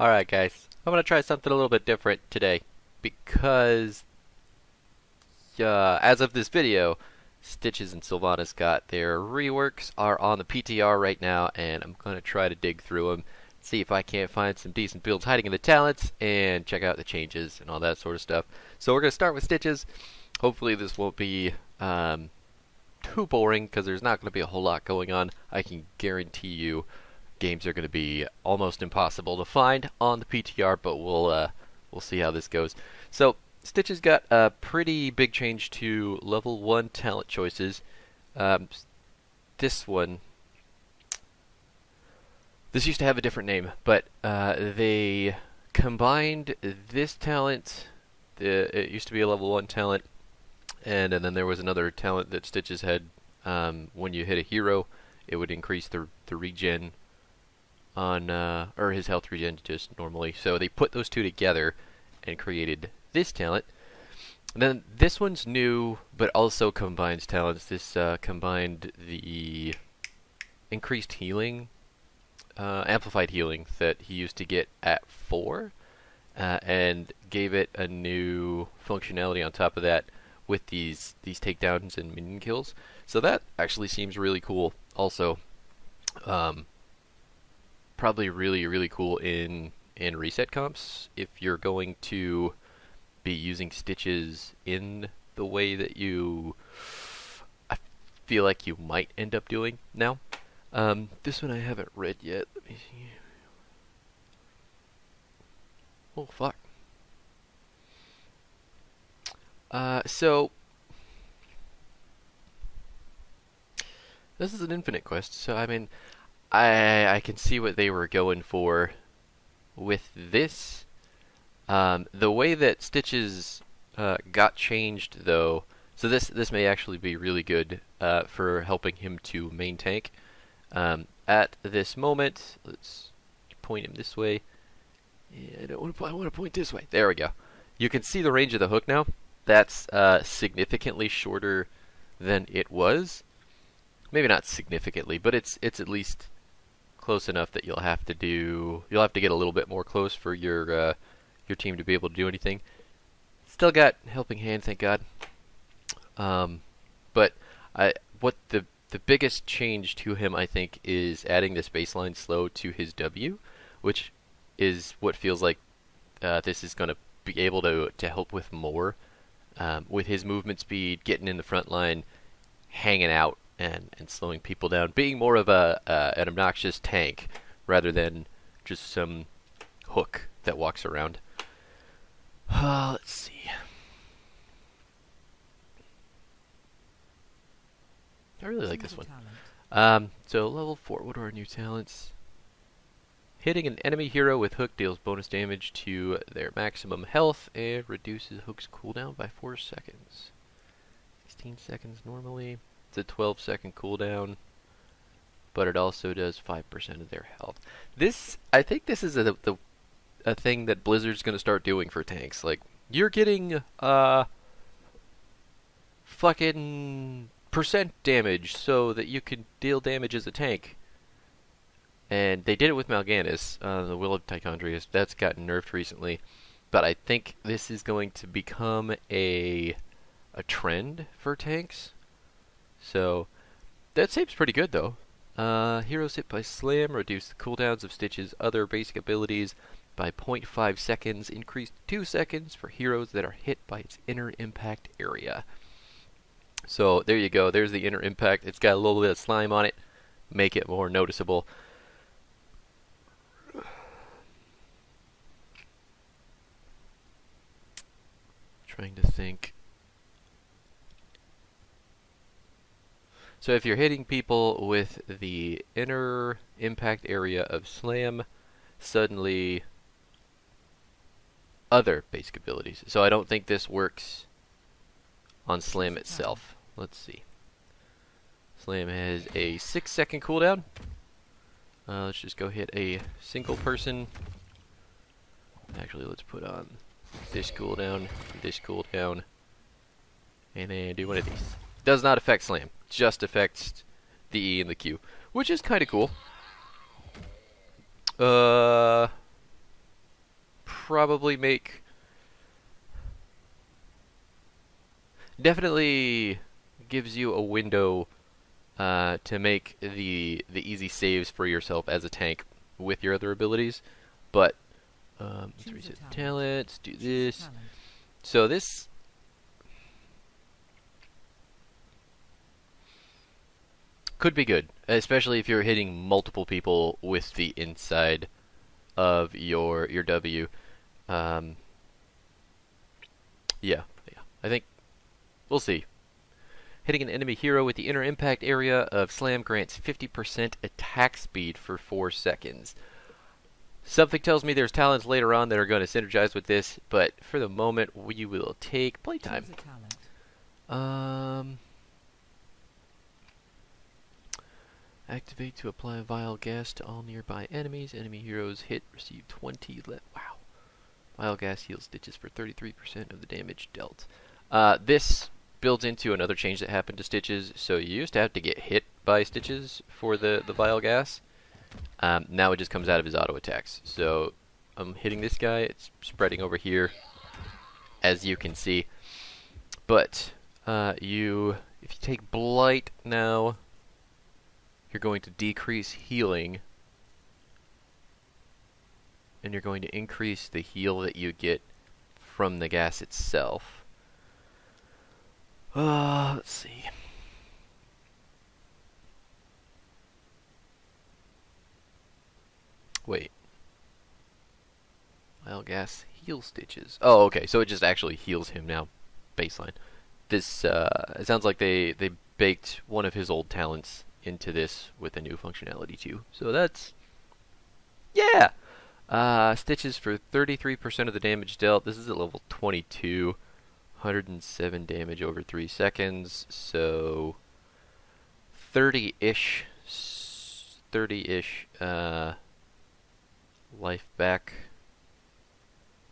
Alright guys, I'm gonna try something a little bit different today because as of this video, Stitches and Sylvanas got their reworks are on the PTR right now, and I'm gonna try to dig through them, see if I can't find some decent builds hiding in the talents, and check out the changes and all that sort of stuff. So we're gonna start with Stitches. Hopefully this won't be too boring because there's not gonna be a whole lot going on. I can guarantee you games are going to be almost impossible to find on the PTR, but we'll see how this goes. So Stitch has got a pretty big change to level 1 talent choices. Um, this one, this used to have a different name, but they combined this talent. It used to be a level 1 talent, and then there was another talent that Stitches had. When you hit a hero, it would increase the regen on or his health regen just normally. So they put those two together and created this talent. And then this one's new, but also combines talents. This combined the increased healing, amplified healing that he used to get at 4, and gave it a new functionality on top of that with these takedowns and minion kills. So that actually seems really cool. Also, probably really cool in reset comps if you're going to be using Stitches in the way that I feel like you might end up doing now. This one I haven't read yet. Let me see. Oh fuck. So this is an infinite quest, so I mean I can see what they were going for with this. The way that Stitches got changed, though, so this may actually be really good for helping him to main tank. At this moment, let's point him this way. Yeah, I want to point this way. There we go. You can see the range of the hook now. That's significantly shorter than it was. Maybe not significantly, but it's at least close enough that you'll have to get a little bit more close for your team to be able to do anything. Still got helping hand, thank God. But what the biggest change to him, I think, is adding this baseline slow to his W, which is what feels like this is going to be able to help with more, with his movement speed, getting in the front line, hanging out, and slowing people down, being more of an obnoxious tank rather than just some hook that walks around. Let's see. I really like this one. So level 4, what are our new talents? Hitting an enemy hero with hook deals bonus damage to their maximum health and reduces hook's cooldown by 4 seconds. 16 seconds normally. It's a 12-second cooldown, but it also does 5% of their health. I think this is a thing that Blizzard's going to start doing for tanks. Like, you're getting fucking percent damage so that you can deal damage as a tank. And they did it with Mal'Ganis, the Will of Tichondrius. That's gotten nerfed recently. But I think this is going to become a trend for tanks. So that seems pretty good, though. Heroes hit by Slam reduce the cooldowns of Stitch's other basic abilities by 0.5 seconds, increased 2 seconds for heroes that are hit by its inner impact area. So there you go. There's the inner impact. It's got a little bit of slime on it. Make it more noticeable. Trying to think. So if you're hitting people with the inner impact area of Slam, suddenly other basic abilities. So I don't think this works on Slam itself. Let's see. Slam has a 6-second cooldown. Let's just go hit a single person. Actually, let's put on this cooldown, and then do one of these. Does not affect Slam, just affects the E and the Q, which is kind of cool. probably make... Definitely gives you a window to make the easy saves for yourself as a tank with your other abilities. But let's reset the talent. Let's do this. So this could be good, especially if you're hitting multiple people with the inside of your W. Yeah, I think we'll see. Hitting an enemy hero with the inner impact area of Slam grants 50% attack speed for 4 seconds. Something tells me there's talents later on that are going to synergize with this, but for the moment, we will take playtime. Activate to apply vile gas to all nearby enemies. Enemy heroes hit receive 20. Wow. Vile gas heals Stitches for 33% of the damage dealt. This builds into another change that happened to Stitches. So you used to have to get hit by Stitches for the vile gas. Now it just comes out of his auto attacks. So I'm hitting this guy. It's spreading over here, as you can see. But if you take Blight now, you're going to decrease healing, and you're going to increase the heal that you get from the gas itself. Let's see. Wait. Vile gas heals Stitches. Oh, okay. So it just actually heals him now. Baseline. This it sounds like they baked one of his old talents into this with a new functionality too. So that's, yeah. Stitches for 33% of the damage dealt. This is at level 22. 107 damage over 3 seconds. So 30-ish life back.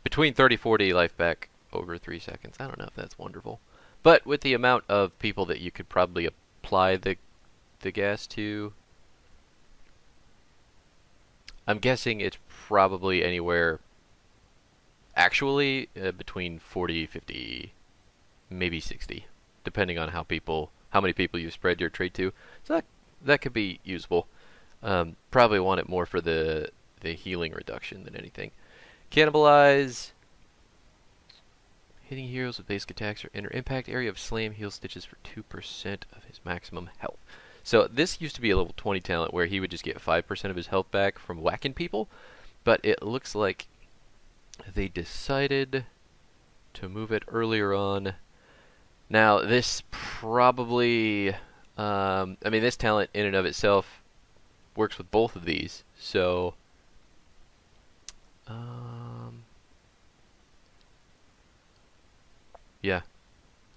Between 30-40 life back over 3 seconds. I don't know if that's wonderful. But with the amount of people that you could probably apply the gas to, I'm guessing it's probably anywhere actually between 40, 50, maybe 60, depending on how many people you spread your trade to. So that could be usable. Probably want it more for the healing reduction than anything. Cannibalize. Hitting heroes with basic attacks or inner impact area of Slam heals Stitches for 2% of his maximum health. So this used to be a level 20 talent where he would just get 5% of his health back from whacking people, but it looks like they decided to move it earlier on. Now this probably, I mean, this talent in and of itself works with both of these, so yeah.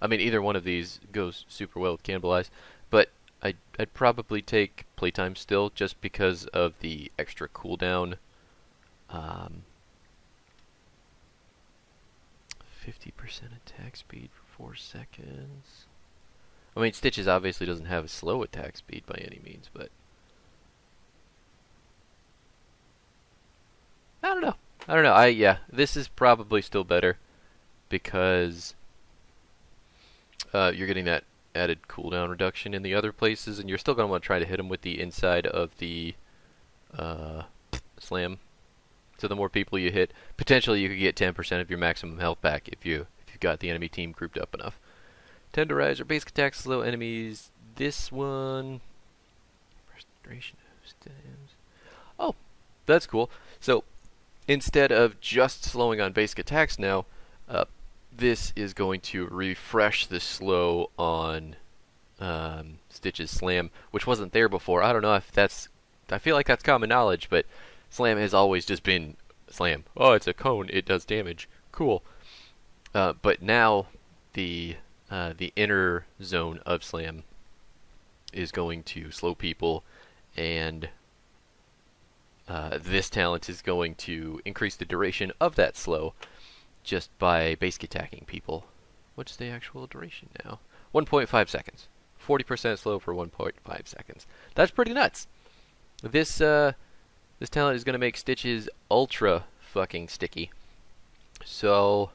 I mean, either one of these goes super well with Cannibalize, but I'd probably take Playtime still, just because of the extra cooldown. 50% attack speed for 4 seconds. I mean, Stitches obviously doesn't have a slow attack speed by any means, but I don't know. Yeah, this is probably still better because you're getting that added cooldown reduction in the other places, and you're still going to want to try to hit them with the inside of the Slam. So the more people you hit, potentially you could get 10% of your maximum health back if you've got the enemy team grouped up enough. Tenderize or basic attack slow enemies. This one, restoration of stems. Oh, that's cool. So instead of just slowing on basic attacks now, this is going to refresh the slow on Stitch's Slam, which wasn't there before. I don't know if that's... I feel like that's common knowledge, but Slam has always just been Slam. Oh, it's a cone. It does damage. Cool. But now the inner zone of Slam is going to slow people, and this talent is going to increase the duration of that slow just by basic attacking people. What's the actual duration now? 1.5 seconds. 40% slow for 1.5 seconds. That's pretty nuts. This talent is going to make Stitches ultra fucking sticky. So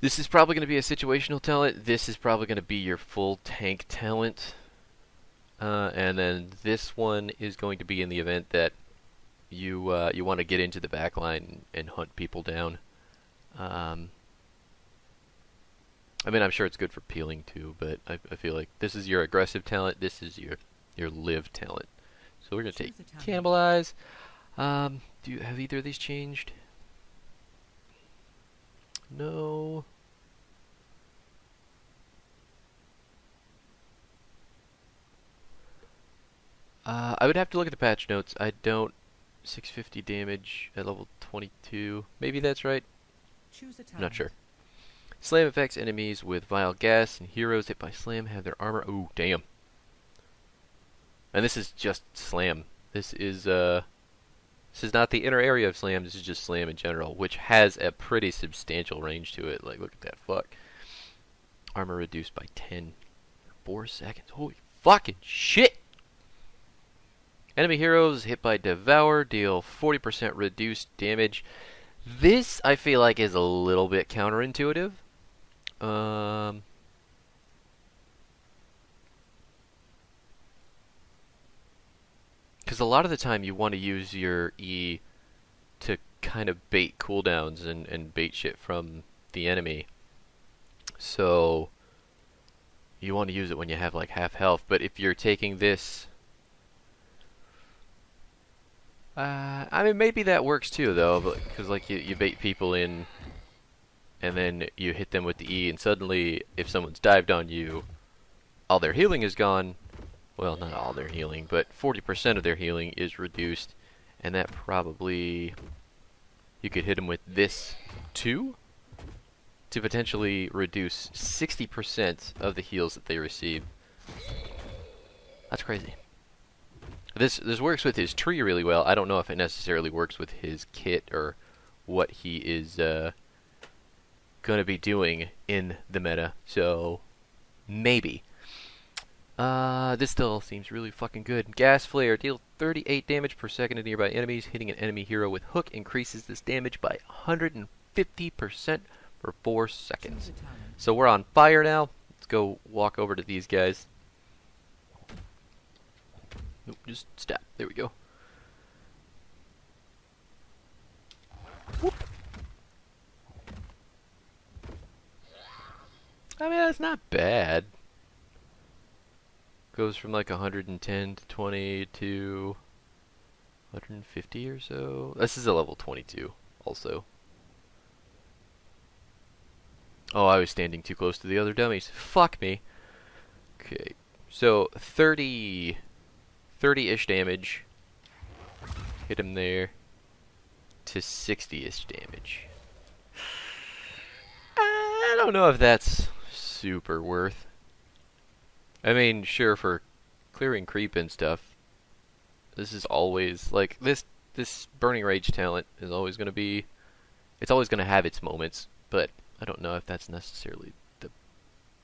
this is probably going to be a situational talent. This is probably going to be your full tank talent. And then this one is going to be in the event that you want to get into the back line and hunt people down. I mean, I'm sure it's good for peeling too, but I feel like this is your aggressive talent. This is your live talent. So we're gonna take cannibalize. Do you have either of these changed? No. I would have to look at the patch notes. I don't 650 damage at level 22. Maybe that's right. I'm not sure. Slam affects enemies with vile gas, and heroes hit by slam have their armor. Ooh, damn. And this is just slam. This is not the inner area of slam. This is just slam in general, which has a pretty substantial range to it. Like, look at that. Fuck. Armor reduced by 10 for 4 seconds. Holy fucking shit! Enemy heroes hit by Devour deal 40% reduced damage. This, I feel like, is a little bit counterintuitive. Because a lot of the time you want to use your E to kind of bait cooldowns and bait shit from the enemy. So you want to use it when you have like half health. But if you're taking this... I mean, maybe that works too, though, because like you bait people in, and then you hit them with the E, and suddenly, if someone's dived on you, all their healing is gone. Well, not all their healing, but 40% of their healing is reduced, and that probably you could hit them with this too, to potentially reduce 60% of the heals that they receive. That's crazy. This works with his tree really well. I don't know if it necessarily works with his kit or what he is going to be doing in the meta. So, maybe. This still seems really fucking good. Gas Flare. Deal 38 damage per second to nearby enemies. Hitting an enemy hero with hook increases this damage by 150% for 4 seconds. So we're on fire now. Let's go walk over to these guys. Nope, just stab. There we go. Whoop. I mean, that's not bad. Goes from like 110 to 20 to 150 or so. This is a level 22 also. Oh, I was standing too close to the other dummies. Fuck me. Okay, so 30-ish damage. Hit him there. To 60-ish damage. I don't know if that's super worth. I mean, sure, for clearing creep and stuff, this is always, like, this Burning Rage talent is always going to be, it's always going to have its moments, but I don't know if that's necessarily the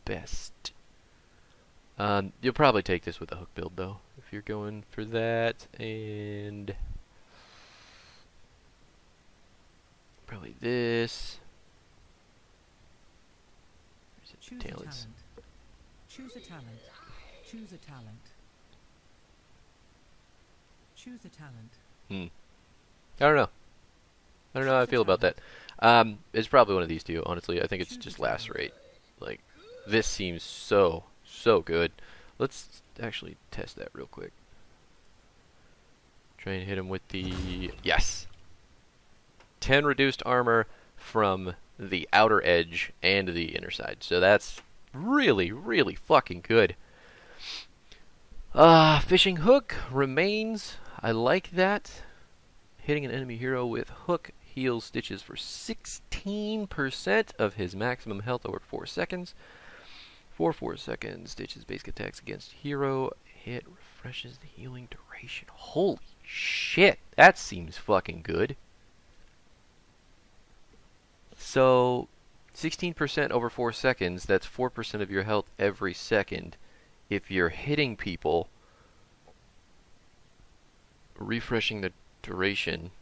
best. You'll probably take this with a hook build, though, if you're going for that, and probably this. Choose talents. a talent. Choose a talent. Choose a talent. Choose a talent. I don't know. I don't know how I feel about that. It's probably one of these two, honestly. I think it's just lacerate. Like, this seems so good. Let's actually test that real quick. Try and hit him with the... Yes! 10 reduced armor from the outer edge and the inner side. So that's really, really fucking good. Fishing hook remains. I like that. Hitting an enemy hero with hook heals Stitches for 16% of his maximum health over 4 seconds. For 4 seconds, Stitch's basic attacks against hero hit refreshes the healing duration. Holy shit, that seems fucking good. So, 16% over 4 seconds, that's 4% of your health every second. If you're hitting people, refreshing the duration.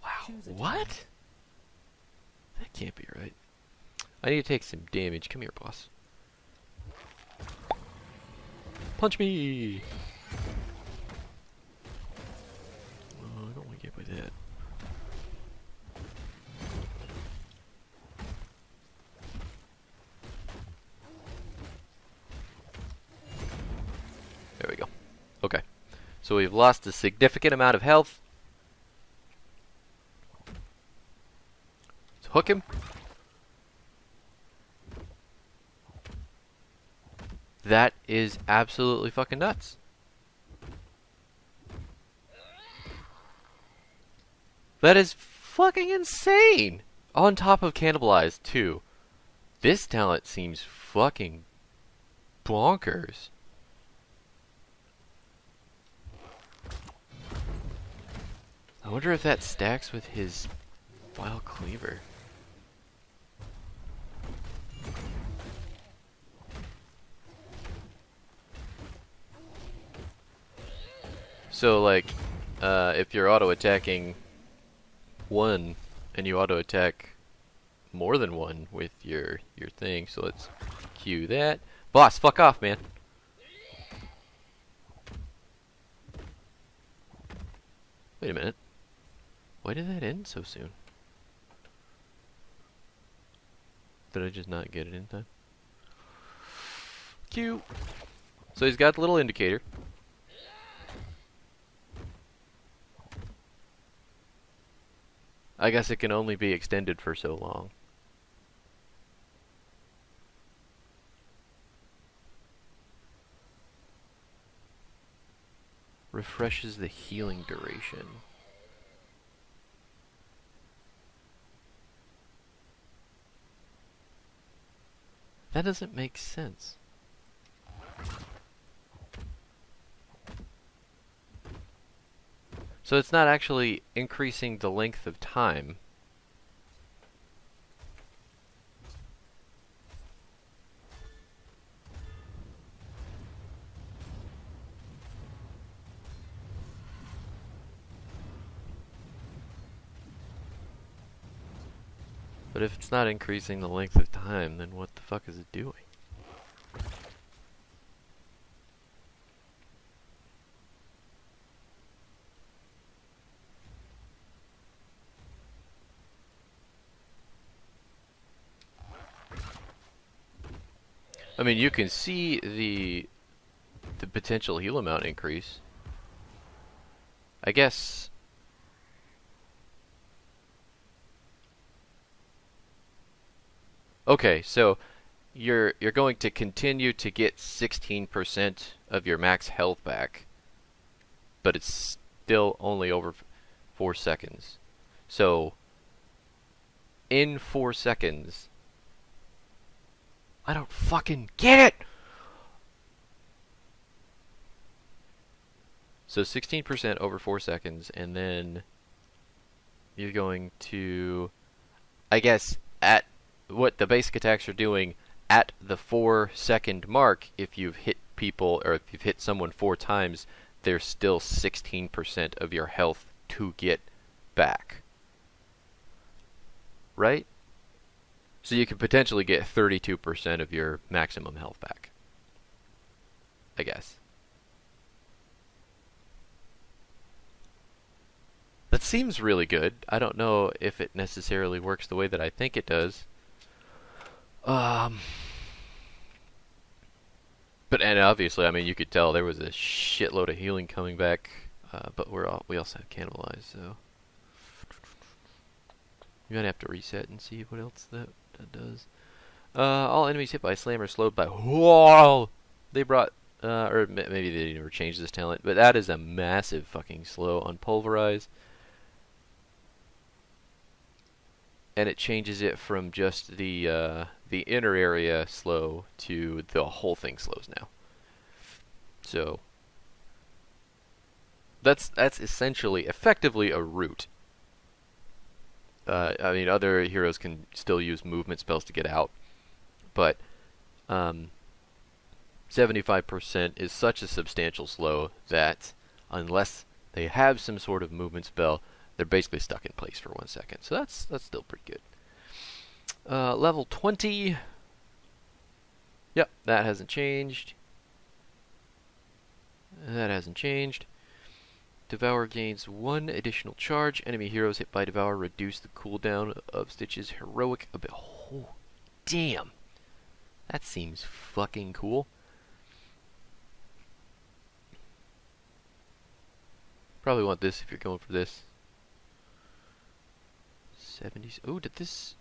Wow. Choose a talent. What? That can't be right. I need to take some damage. Come here, boss. Punch me! Oh, I don't want to get by that. There we go. Okay. So we've lost a significant amount of health. Let's hook him. That is absolutely fucking nuts. That is fucking insane! On top of cannibalized, too. This talent seems fucking bonkers. I wonder if that stacks with his wild cleaver. So, like, if you're auto-attacking one, and you auto-attack more than one with your thing, so let's cue that. Boss, fuck off, man. Wait a minute. Why did that end so soon? Did I just not get it in time? Cue. So he's got the little indicator. I guess it can only be extended for so long. Refreshes the healing duration. That doesn't make sense. So it's not actually increasing the length of time. But if it's not increasing the length of time, then what the fuck is it doing? I mean, you can see the potential heal amount increase. I guess. Okay, so you're going to continue to get 16% of your max health back, but it's still only over 4 seconds. So in 4 seconds, I don't fucking get it. So 16% over 4 seconds, and then you're going to, I guess, at what the basic attacks are doing at the 4 second mark, if you've hit people, or if you've hit someone 4 times, there's still 16% of your health to get back. Right? So you could potentially get 32% of your maximum health back. I guess. That seems really good. I don't know if it necessarily works the way that I think it does. But and obviously, I mean, you could tell there was a shitload of healing coming back. But we also have cannibalized, so you're gonna have to reset and see what else that does. All enemies hit by a slam are slowed by. Whoa! They brought, or maybe they never changed this talent, but that is a massive fucking slow on pulverize. And it changes it from just the inner area slow to the whole thing slows now. So that's essentially, effectively a root. I mean, other heroes can still use movement spells to get out, but 75% is such a substantial slow that unless they have some sort of movement spell, they're basically stuck in place for 1 second. So that's still pretty good. Level 20. Yep, that hasn't changed. That hasn't changed. Devour gains 1 additional charge. Enemy heroes hit by Devour reduce the cooldown of Stitch's heroic ability. Oh, damn. That seems fucking cool. Probably want this if you're going for this. 70s. Oh, did this...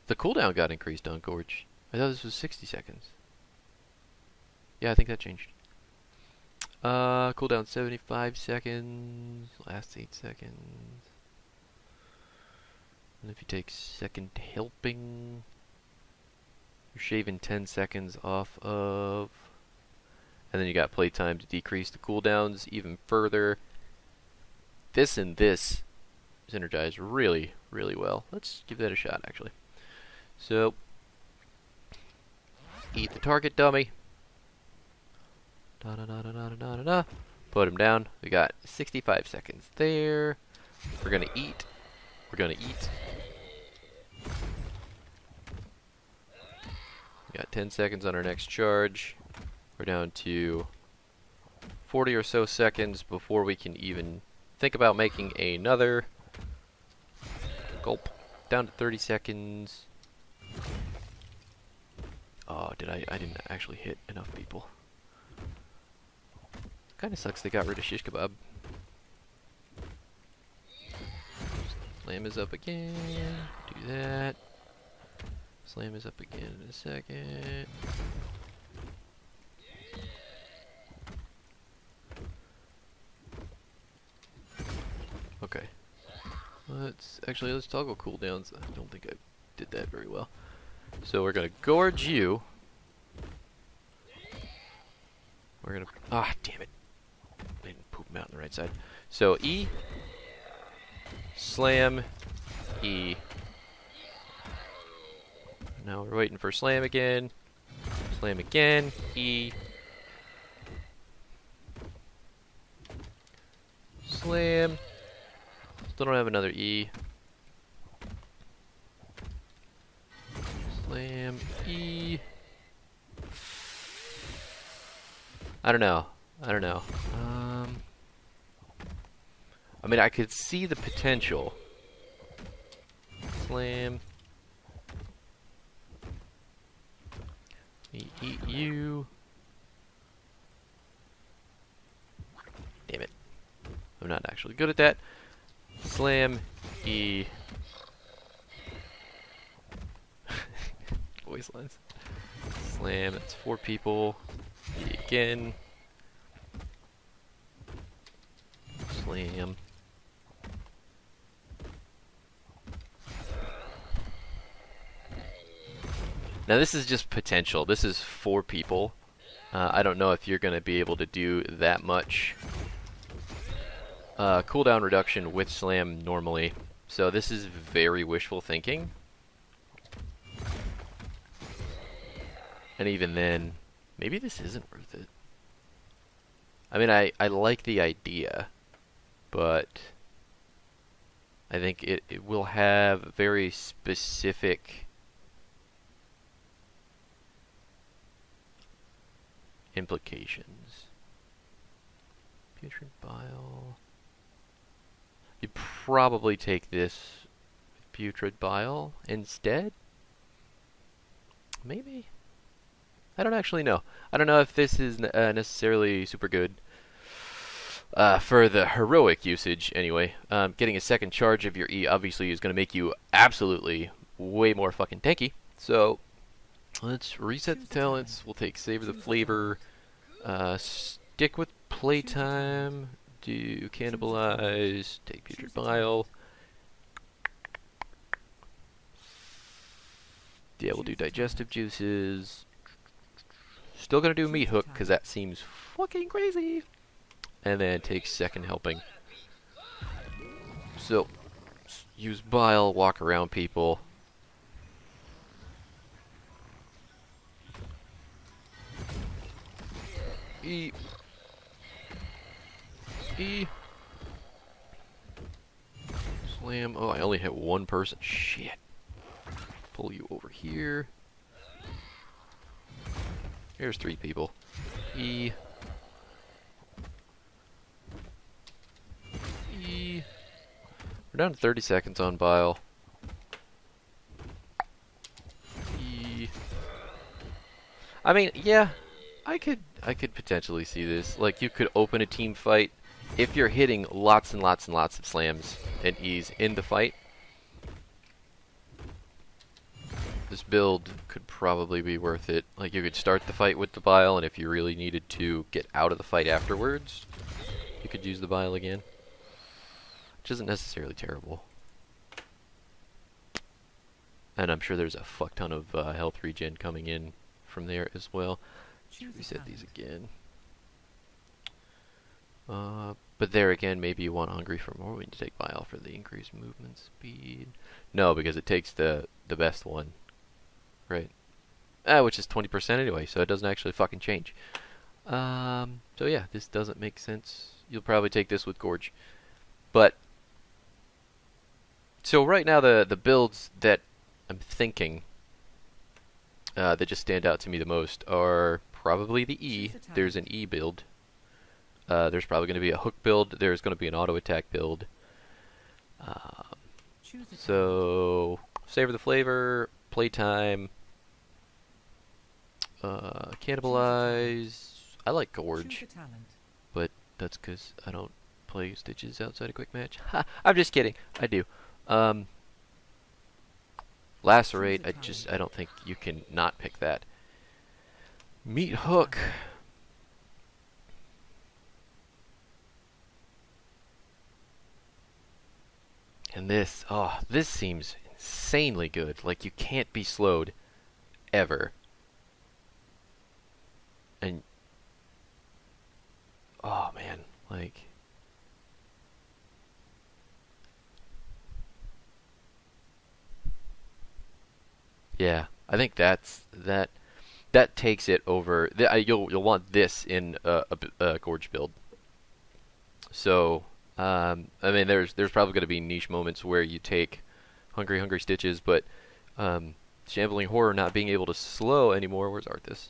The cooldown got increased on Gorge. I thought this was 60 seconds. Yeah, I think that changed. Cooldown 75 seconds. Last 8 seconds. And if you take second helping, you're shaving 10 seconds off of... And then you got playtime to decrease the cooldowns even further. This and this synergize really, really well. Let's give that a shot, actually. So, eat the target dummy. Da-da-da-da-da-da-da-da. Put him down. We got 65 seconds there. We're gonna eat. We're gonna eat. We got 10 seconds on our next charge. We're down to 40 or so seconds before we can even think about making another. Gulp. Down to 30 seconds. Oh, I didn't actually hit enough people. Kinda sucks they got rid of shish kebab. Slam is up again. Do that. Slam is up again in a second. Okay. Let's toggle cooldowns. I don't think I did that very well. So we're gonna gorge you. We're gonna... Ah, damn it. I didn't poop him out on the right side. So E. Slam. E. Now we're waiting for slam again. Slam again. E. Slam. Still don't have another E. Slam. E. I don't know. I mean, I could see the potential. Slam. Eat you. Damn it. I'm not actually good at that. Slam. E. Voice lines. Slam. That's 4 people. E again. Slam. Now this is just potential. This is 4 people. I don't know if you're going to be able to do that much cooldown reduction with slam normally. So this is very wishful thinking. And even then, maybe this isn't worth it. I mean, I like the idea, but I think it will have very specific implications. Putrid bile. You'd probably take this with putrid bile instead? Maybe? I don't actually know. I don't know if this is necessarily super good for the heroic usage anyway. Getting a second charge of your E obviously is going to make you absolutely way more fucking tanky. So let's reset the talents. We'll take Savor the Flavor. Stick with Playtime. Do Cannibalize. Take Putrid Bile. Yeah, we'll do Digestive Juices. Still gonna do Meat Hook, because that seems fucking crazy. And then take Second Helping. So, use Bile, walk around people. E. slam. Oh, I only hit one person. Shit. Pull you over here. Here's 3 people. E. E. We're down to 30 seconds on Bile. E. I mean, yeah, I could potentially see this. Like, you could open a team fight if you're hitting lots and lots and lots of slams and E's in the fight. This build could probably be worth it. Like, you could start the fight with the Bile, and if you really needed to get out of the fight afterwards, you could use the Bile again. Which isn't necessarily terrible. And I'm sure there's a fuck ton of health regen coming in from there as well. Let's reset these again. But there again, maybe you want Hungry for more. We need to take Bile for the increased movement speed. No, because it takes the best one. Right. Which is 20% anyway, so it doesn't actually fucking change. So yeah, this doesn't make sense. You'll probably take this with Gorge. But, so right now the builds that I'm thinking that just stand out to me the most are probably the E. There's an E build. There's probably going to be a hook build. There's going to be an auto attack build. So, savor the flavor, playtime, cannibalize. I like Gorge, but that's because I don't play Stitches outside a quick match. Ha! I'm just kidding. I do. Lacerate. I don't think you can not pick that. Meat hook. And this, oh, this seems insanely good. Like, you can't be slowed ever. And, oh man, like, yeah, I think that takes it over. You'll want this in a Gorge build. So, I mean, there's probably going to be niche moments where you take Hungry Stitches, but Shambling Horror not being able to slow anymore. Where's Arthas?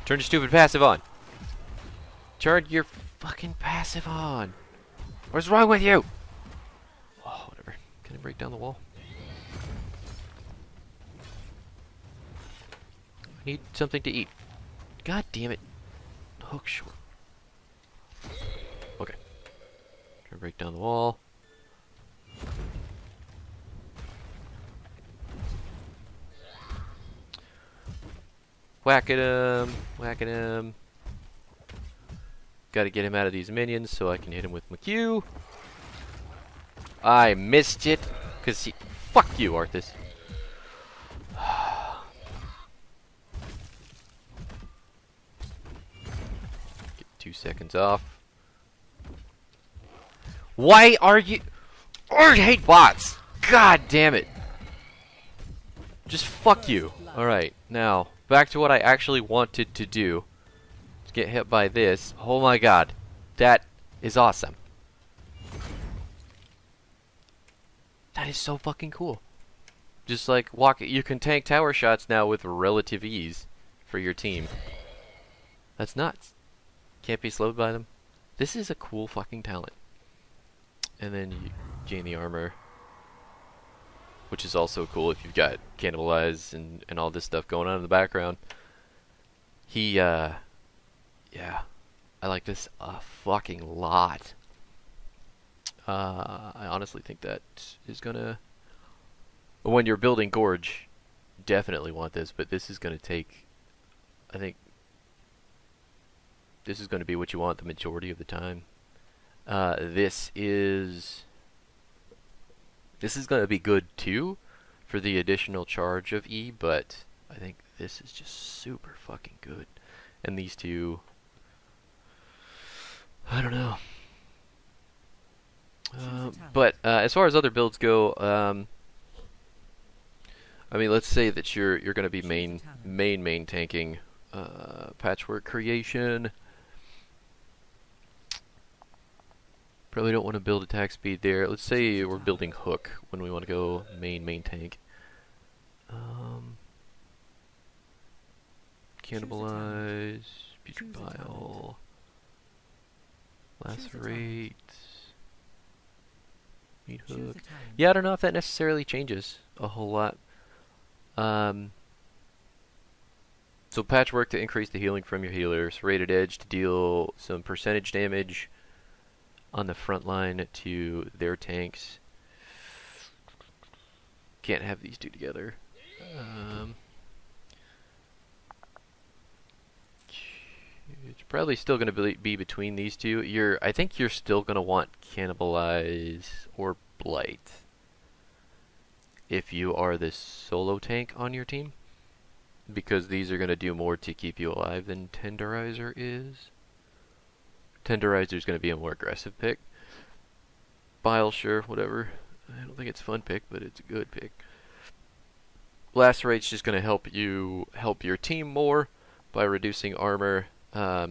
Turn your stupid passive on. Turn your fucking passive on. What's wrong with you? Oh, whatever. Can I break down the wall? I need something to eat. God damn it. Hook short. Okay. Try to break down the wall. Whack at him. Whack at him. Gotta get him out of these minions so I can hit him with McHugh. I missed it. Cause he... Fuck you, Arthas. Get 2 seconds off. Why are you... I hate bots! God damn it! Just fuck you. Alright, now, back to what I actually wanted to do. Let's get hit by this. Oh my god. That is awesome. That is so fucking cool. Just like, you can tank tower shots now with relative ease for your team. That's nuts. Can't be slowed by them. This is a cool fucking talent. And then you gain the armor, which is also cool if you've got cannibalize and all this stuff going on in the background. Yeah, I like this a fucking lot. I honestly think that is gonna, when you're building Gorge, definitely want this, but this is gonna take, I think, this is gonna be what you want the majority of the time. This is going to be good too for the additional charge of E, but I think this is just super fucking good. And these two, I don't know. But as far as other builds go, I mean, let's say that you're going to be main tanking Patchwork Creation. Probably don't want to build attack speed there. Let's say we're building hook when we want to go main tank. Cannibalize, putrid bile, lacerate, meat hook. Yeah, I don't know if that necessarily changes a whole lot. So patchwork to increase the healing from your healer. Serrated edge to deal some percentage damage on the front line to their tanks. Can't have these two together. It's probably still going to be between these two. I think you're still going to want Cannibalize or Blight if you are this solo tank on your team, because these are going to do more to keep you alive than Tenderizer is. Tenderizer is going to be a more aggressive pick. Bile, sure, whatever. I don't think it's a fun pick, but it's a good pick. Lacerate's just going to help your team more by reducing armor.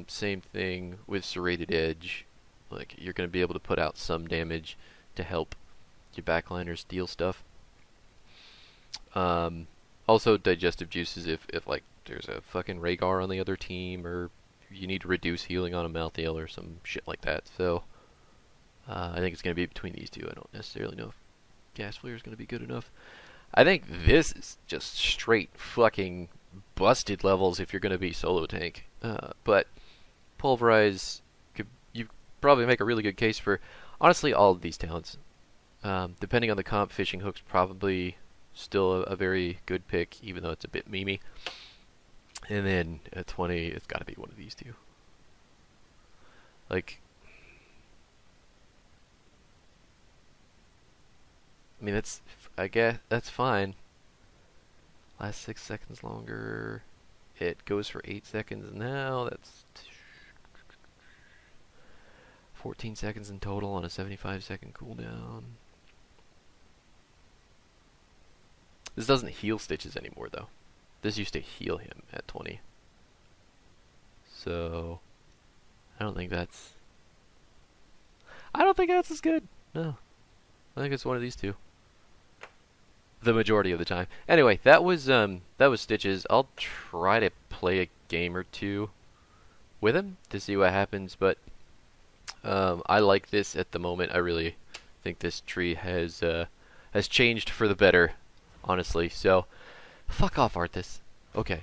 Same thing with Serrated Edge. Like, you're going to be able to put out some damage to help your backliners deal stuff. Also, digestive juices if like there's a fucking Rhaegar on the other team, or you need to reduce healing on a Malthael or some shit like that. So I think it's going to be between these two. I don't necessarily know if Gas Flare is going to be good enough. I think this is just straight fucking busted levels if you're going to be solo tank. But Pulverize, you probably make a really good case for, honestly, all of these talents. Depending on the comp, Fishing Hook's probably still a very good pick, even though it's a bit memey. And then at 20, it's got to be one of these two. Like, I mean, I guess that's fine. Last 6 seconds longer. It goes for 8 seconds now. That's 14 seconds in total on a 75-second cooldown. This doesn't heal Stitches anymore, though. This used to heal him at 20. So, I don't think that's as good. No. I think it's one of these two. The majority of the time. Anyway, that was Stitches. I'll try to play a game or two with him to see what happens, but I like this at the moment. I really think this tree has changed for the better, honestly. So, fuck off, Arthas. Okay,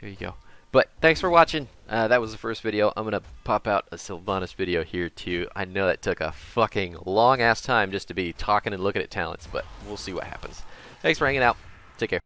there you go. But thanks for watching. That was the first video. I'm gonna pop out a Sylvanas video here too. I know that took a fucking long ass time just to be talking and looking at talents, but we'll see what happens. Thanks for hanging out. Take care.